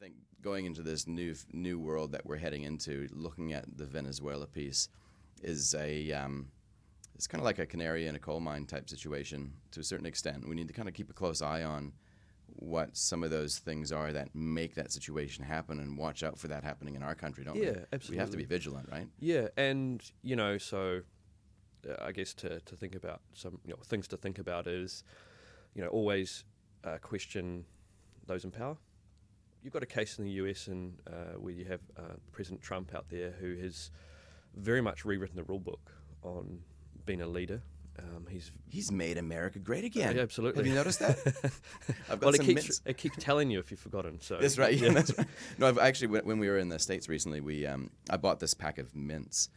think going into this new world that we're heading into, looking at the Venezuela piece is it's kind of like a canary in a coal mine type situation to a certain extent. We need to kind of keep a close eye on what some of those things are that make that situation happen and watch out for that happening in our country, don't we? Yeah, absolutely. We have to be vigilant, right? Yeah, and, so I guess to think about some things to think about is, always question those in power. You've got a case in the US and where you have President Trump out there who has very much rewritten the rule book on being a leader. He's made America great again. Yeah, absolutely. Have you noticed that? I've got well, some mints. it keeps telling you if you've forgotten. So That's right. Yeah, that's right. No, I've actually, when we were in the States recently, I bought this pack of mints,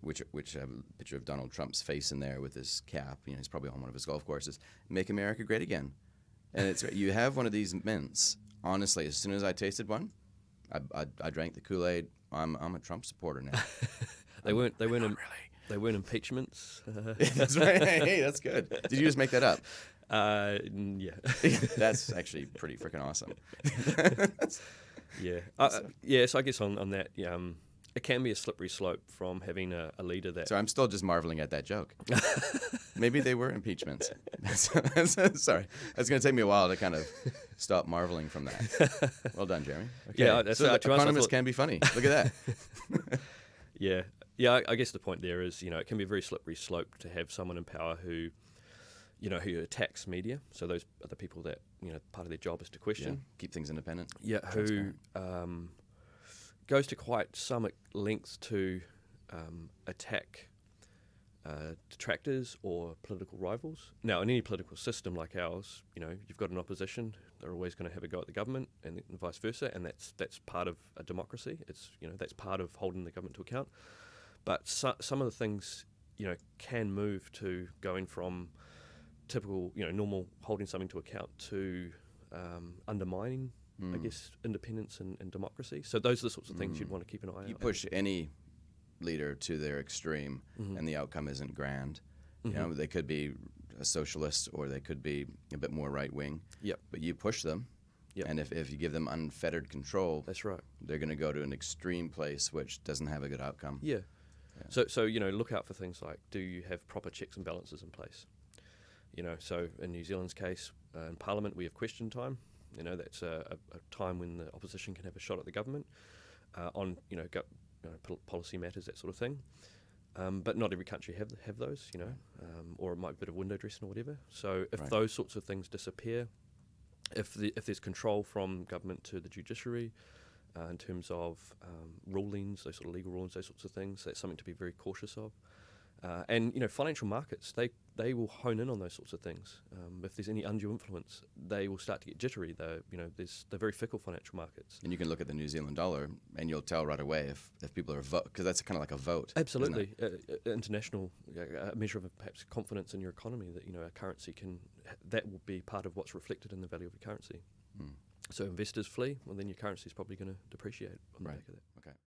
which have a picture of Donald Trump's face in there with his cap. He's probably on one of his golf courses. Make America great again. And it's you have one of these mints. Honestly, as soon as I tasted one, I drank the Kool-Aid. I'm a Trump supporter now. They weren't really. They weren't impeachments. That's right. Hey, that's good. Did you just make that up? Yeah. That's actually pretty freaking awesome. Yeah. So I guess on that, it can be a slippery slope from having a leader that... So I'm still just marveling at that joke. Maybe they were impeachments. Sorry. It's going to take me a while to kind of stop marveling from that. Well done, Jeremy. Okay. Yeah, so economists can be funny. Look at that. Yeah. Yeah, I guess the point there is, it can be a very slippery slope to have someone in power who attacks media. So those are the people that, part of their job is to question. Yeah, keep things independent. Yeah, who goes to quite some lengths to attack detractors or political rivals. Now, in any political system like ours, you've got an opposition. They're always going to have a go at the government, and vice versa. And that's part of a democracy. It's that's part of holding the government to account. But some of the things can move to going from typical normal holding something to account to undermining, I guess, independence and democracy. So those are the sorts of things you'd want to keep an eye on. You push any leader to their extreme, and the outcome isn't grand. They could be a socialist or they could be a bit more right wing. Yep. But you push them, and if you give them unfettered control, that's right. They're going to go to an extreme place which doesn't have a good outcome. Yeah. So look out for things like, do you have proper checks and balances in place? So in New Zealand's case, in Parliament we have question time. That's a time when the opposition can have a shot at the government on policy matters, that sort of thing. But not every country have those, or it might be a bit of window dressing or whatever. So if those sorts of things disappear, if there's control from government to the judiciary in terms of rulings, those sort of legal rulings, those sorts of things, that's something to be very cautious of. And financial markets, they will hone in on those sorts of things. If there's any undue influence, they will start to get jittery. They're very fickle financial markets. And you can look at the New Zealand dollar, and you'll tell right away if people are because that's kind of like a vote. Absolutely, international measure of perhaps confidence in your economy that a currency that will be part of what's reflected in the value of your currency. So investors flee, well then your currency is probably going to depreciate on the back of that. Okay.